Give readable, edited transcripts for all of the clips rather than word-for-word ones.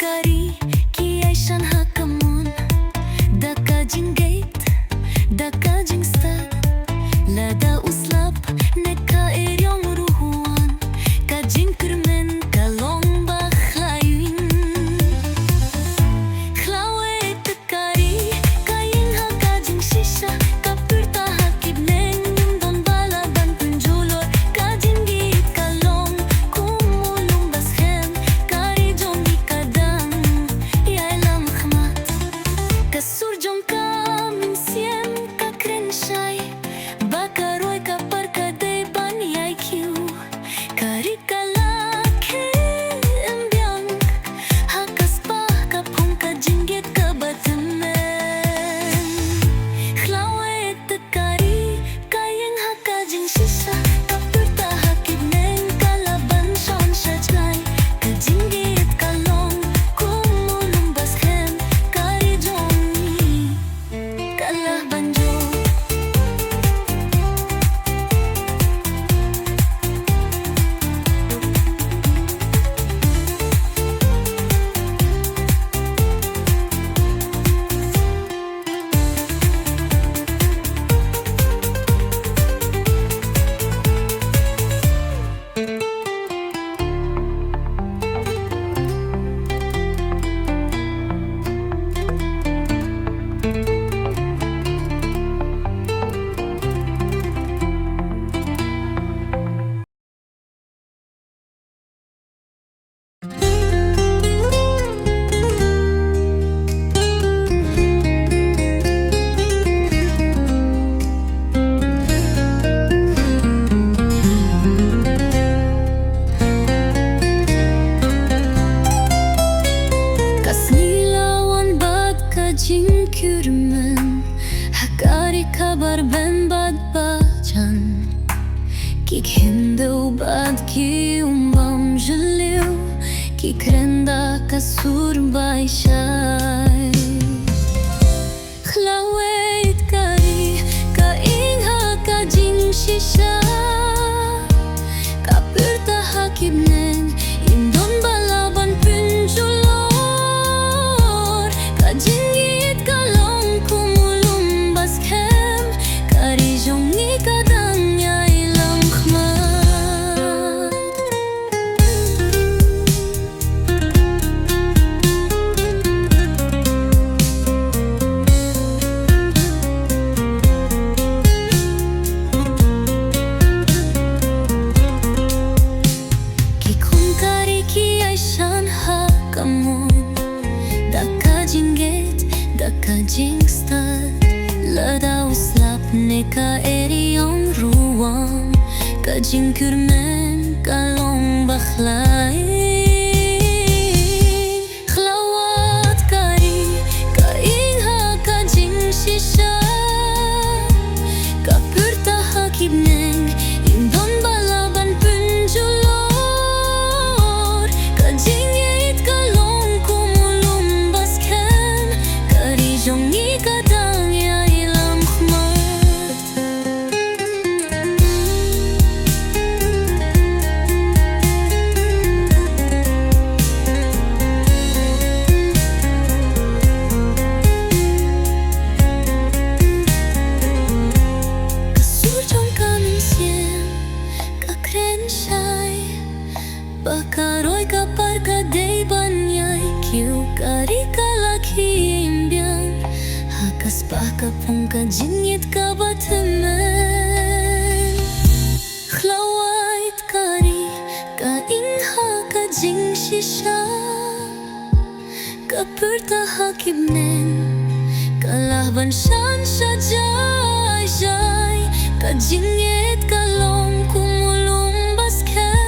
करी कि ऐसन हा कमून दका जिंगेत daka jingstad lada uslap neka erion ruhuan ka jinkirmen ka long bakhlayin khlawet kari ka yinha ka jing shisha ka purta hakibnen don bala dan punjulor ka jingit ka long kumulum bashem kari jongi kadan ya elam khmat kasur jonka kabar ben bad bacan Kik hinde u bad ki umbam jliu Kik renda kasur baishai Khlawet kari ka inha ka jing shisha Ka pyrta hakibnen indon balaban punjulor Ka jingit ka long kumulum baskem Jongi kadang ya ilang khmat Ki kun kari ki aishan ha kamun Daka jinget, daka jingstad Lada uslap neka erion ruang Ka jinkirmen ka long bakhlayin Khlawat kari ka inha ka jing shisha Ka pyrta hakibnen indon balaban punjulor Ka jingit ka long kumulum baskem Kari jongi kadang ya Bakaroi ka parka dei banyai Kiu kari ka laki imbian Hakas paka pung ka jingit ka bataman Khlawait kari ka inha ka jing shisha Ka pyrta hakibnen Ka lahban shan shajai jai Ka jingit ka long kumulum baskem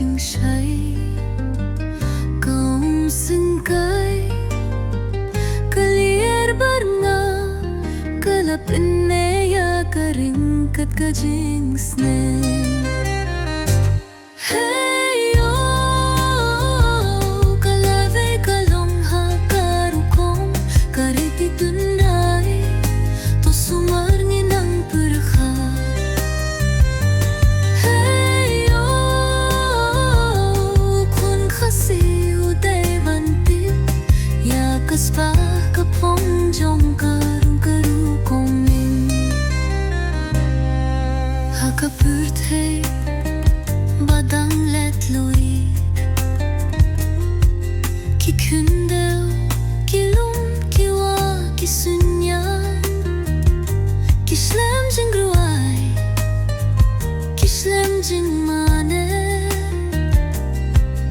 jing shay kaum singkai kalier barnga kalapin ya karing kat kajing sne hey yo kalave kalong ha karukong kariti tunay to sumarngin ang purkha hey yo kun khasi uday bantit ya kaspa kapong jong karung karukong min hakapurt hey badang let lui ki kundel ki lum ki wa ki sunya ki slam jing gruai ki slam jing mane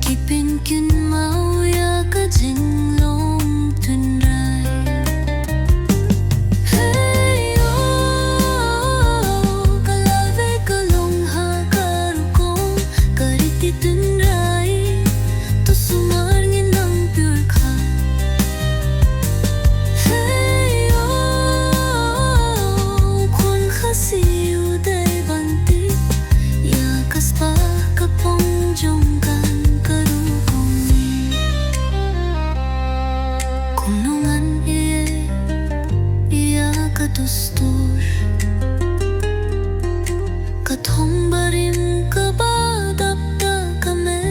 ki pin kin mau ya ka jing long tun rai hey yo kalave kalong ha karukong kariti tun rai to sumarngin ang pure ka hey yo kun khasi uday banti ya kaspa kapong jongkan karukong ni kunungan iya kadustur katong barim kabadap da kame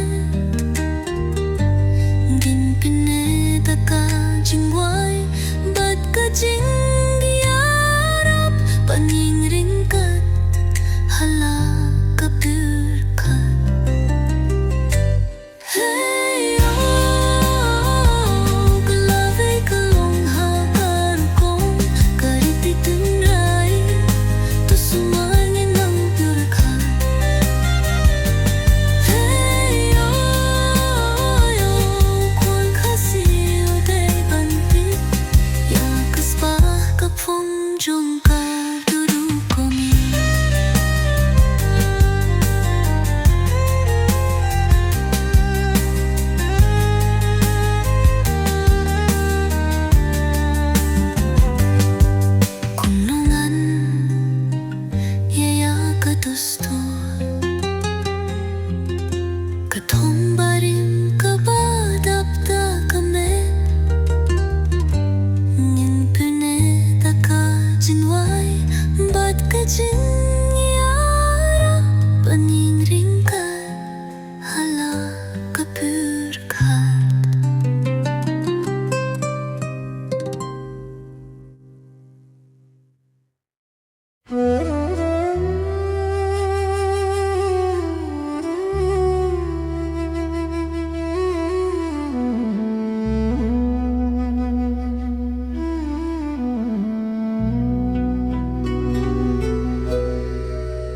din pineda ka jingway bat ka jing diarap paning ringkat hala ka purkat hey yo kalave kalong ha karukong kariti tunay to sumarngin ang purkat hey yo kun khasi uday bantit ya kaspa kapong jong karukong kunungan iya kadustur katong barim kabadap da kame ngin pineda ka jinway bat ka jing yara paning ringkat hala ka purkat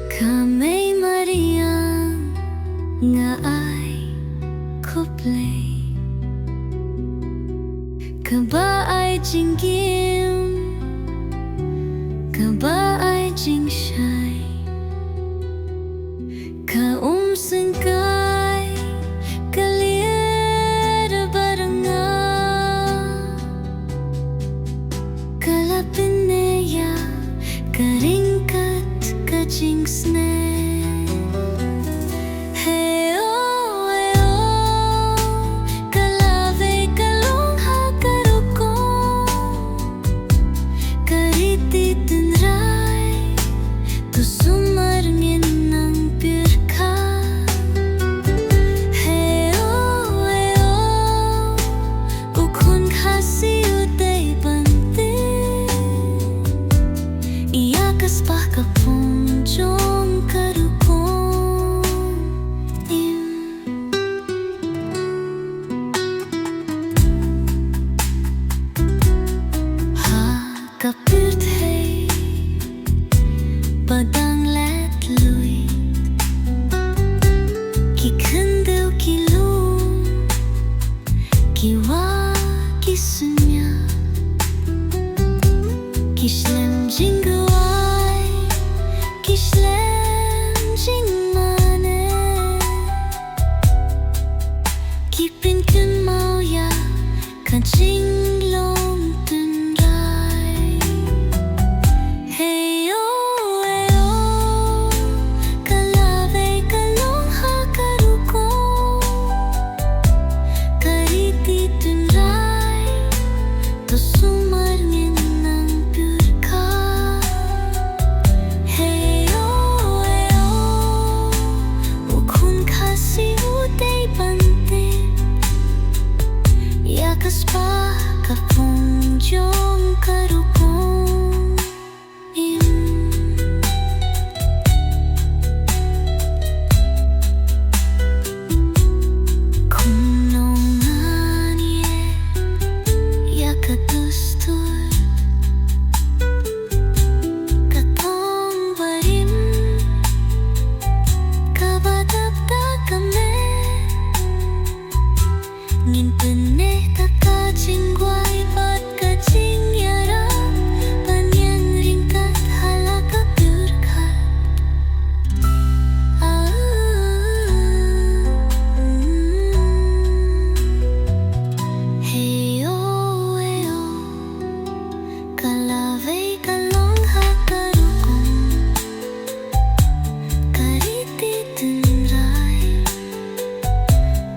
Kamay Mariang nga ay kuplay kaba ay jinggim kaba ay jingshay kaumsengkay kalier baranga kalapin ya karingkat kajing sne hey yo kalave kalong ha karukong 깊은 큰 모야 간칭 롱뜬 라이 헤요 에요 칼라베 칼롱 하카루고 kariti 뜬 라이 또 수marngin ng purka heyo eyo ukun kasi uday bante yakas pa kapungjong karugong im kunongan ye yakadustur katong barim kabadagdagame ngin peneh takajingway pat kajingyara panyan ringkat halaka purkat heyo eyo kalave kalong hakarugong kariti tinray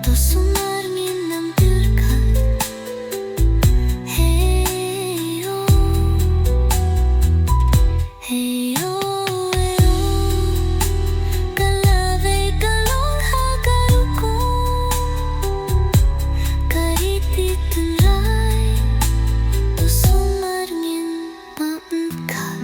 to sumarngin ng purkat heyo heyo eyo kalave kalong hakarugong kariti tinray to sumarngin maangkat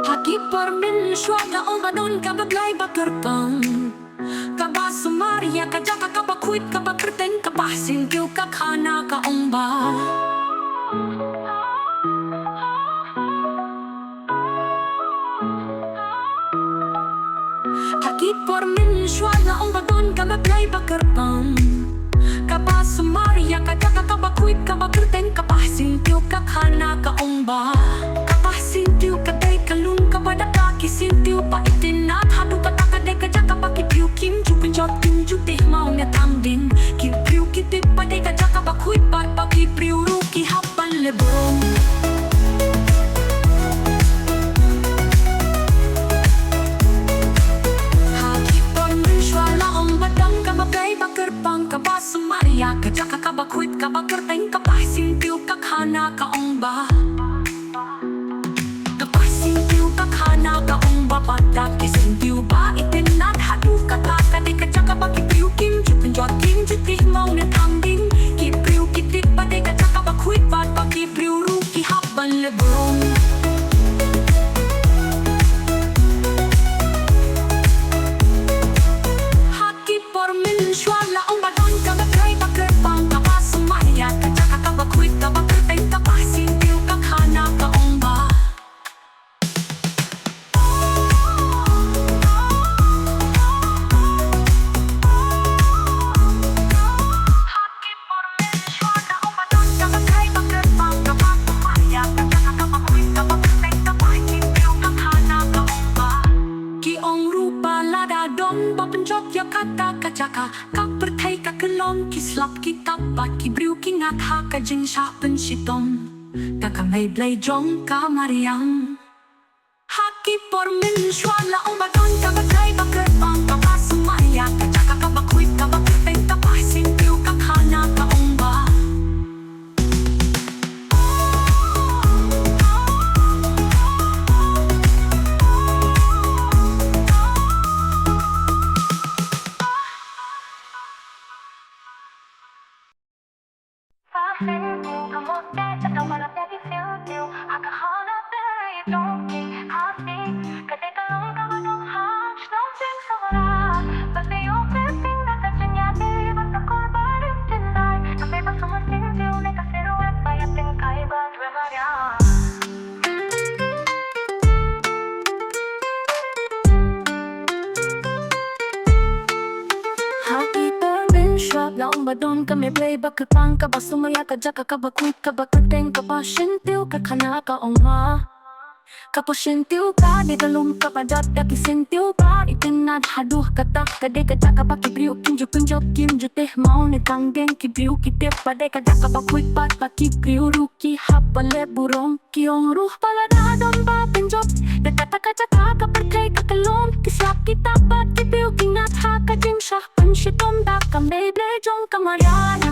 Haki permin suara omadon kabaglay bakerpang Kaba sumaria kajaka kabakuit kabakerten kabasin kyu kakana kaomba Haki permin suara omadon kabaglay bakerpang Kaba sumaria kajaka kabakuit kabakerten kabasin kyu kakana kaomba Kapasintiu kadai kalung kabada kaki sintiu pa itinat hadu katakade kajaka pakipiu kim jupin jot kim jutih mau netambin kipiu kitip padai kajaka bakuit pat pakipiu ruki hapan lebong Haki pon shwala om badang kabagay bakerpang kabasumaria kajaka kabakuit kabakerteng kapasintiu kakhana kaongba Kapasintiu kakhana kaongba padak kisintiu ba itinat hadu katakade kajaka pakipiu kim jupin jot kim jutih mau netambin kipiu kitip padai kajaka bakuit pat pakipiu ruki hapan lebong Haki pormin shwala om badon kabagay bakerpang kabasumaya kajaka kabakuit kabakerteng kapasintiu kakhana kaongba Haki pormin shwala om badon kabagay bakerpang kabasumaya kajaka kabakuit kabakerteng kapasintiu kakhana kaongba Kiong rupa lada dong bapenjot ya kata kajaka kak berthai ka kelong kislap kitab bat kibriu kingat ha ka jing sha pensitom kakamay blay jong ka mariang Haki pormin shwala om badon kabagay bakerpang kabasumaya kajaka kabakuit kabakerteng kapasintiu kakhana kaongba Don't Laong badon kami play ba kapang ka ba sumaya ka jaka ka ba quick ka ba kateng ka ba shintiw ka kana ka o nga Kaposentiw ka, di talong kapadat ka kisentiw ka Itinad haduh katak ka de ka jaka pa kibriw kinjo kinjo kimjo teh mau ni tanggeng kibriw kitip pa de ka jaka pa quick pat pa kibriw ruki hapale burong kiong ruh palada don ba penjot de kata ka jaka ka perkai ka kalom kisap kita pat kibriw kingat ha ka jing syah penshitom da ka meble jong kamarana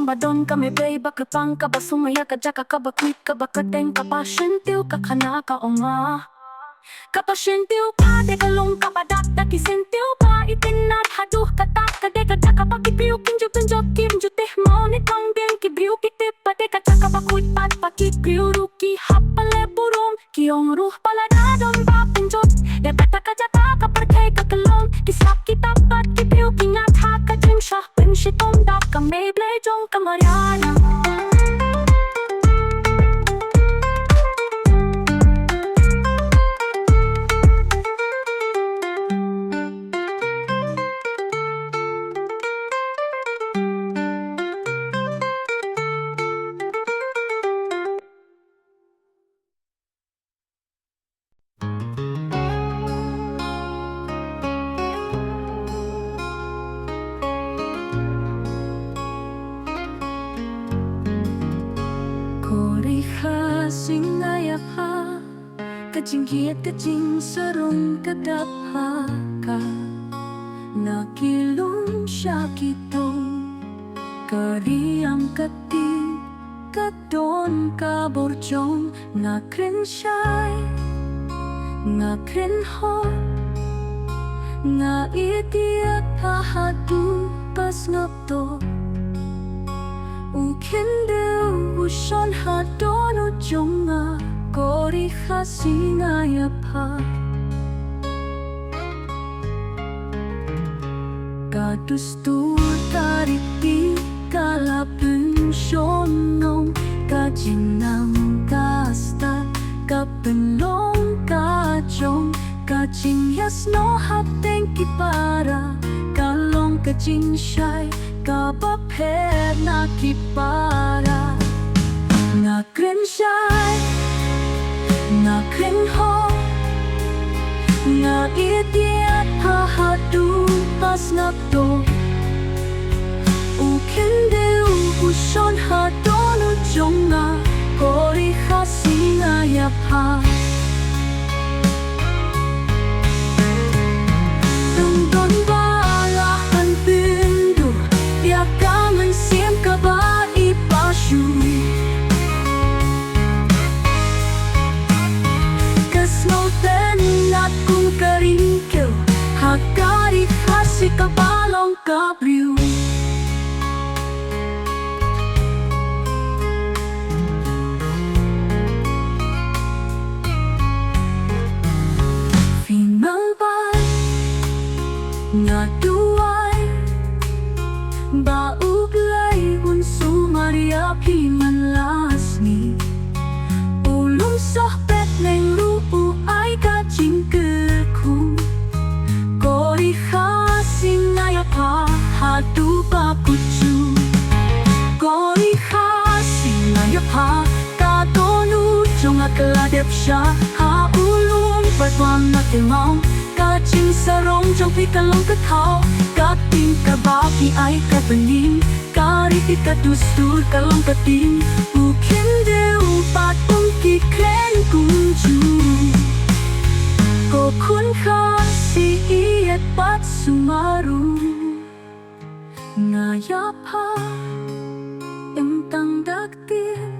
Badon kami play ba kapang ka ba sumaya ka jaka ka ba quick ka ba kateng ka pa shintiw ka kana ka o nga Kapashintiw ka de kalong ka ba dakda kisentiw ka Itinad haduh katak ka de ka jaka pa kibriw kinjo kinjo kimjo teh mau ni tanggeng kibriw kitip pa de ka jaka pa quick pat pa kibriw ruki hapale burong kiong ruh palada don ba penjot de kata ka jaka ka perkai ka kalong kisap kita pat kibriw kingat ha ka jing syah penshitom da ka meble jong kamarana Singayapa kajingkiat kajing sarong kadapha ka nakilong siya kitong kariam kating kadon kaborjong ngakren siya'y ngakren ho nga itiat pahadu pas ngapto Ukindeu uson hadono jonga kori khasingayapa Kadustur taripi kalapun shonong Kajinang kasta kapenlong kajong Kajing yasno hapteng kipara Kalong kajing syai kapapher na kipara Ngakren syai Ngakren ho Nga itiat hahadu pas ngakto Ukindeu uson hadono jonga Kori khasingayapa Dondon balahan pindu Yakaman siem kaba ipasyu Kasnoten at kung karingkil Hagari kasi kabalong kabriw Finalbay nga duway Bauglay unso mariapi manlasni Ulong sohbet neng rupu ay kajing kekung Kori khasingayapa hadu pakucu Kori khasingayapa kadonu jonga keladep siya Haulong patwang na timang Kajing sarong jong pikalong kataw Kating kabaki ay kapaning Karipit kadustur kalong kating Ukindeu patong kikren kunju Kokun kasi iat pat sumaru Ngayapa Entang daktin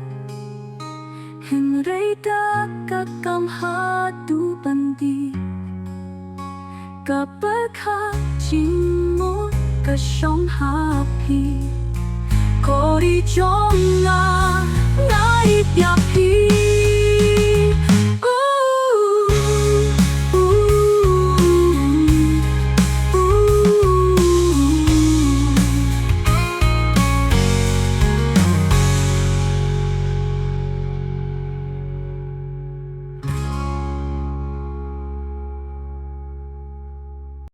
Henry dakakam hadu bandi Kapag hajimot ka siyang happy Kori jonga nga ipyapi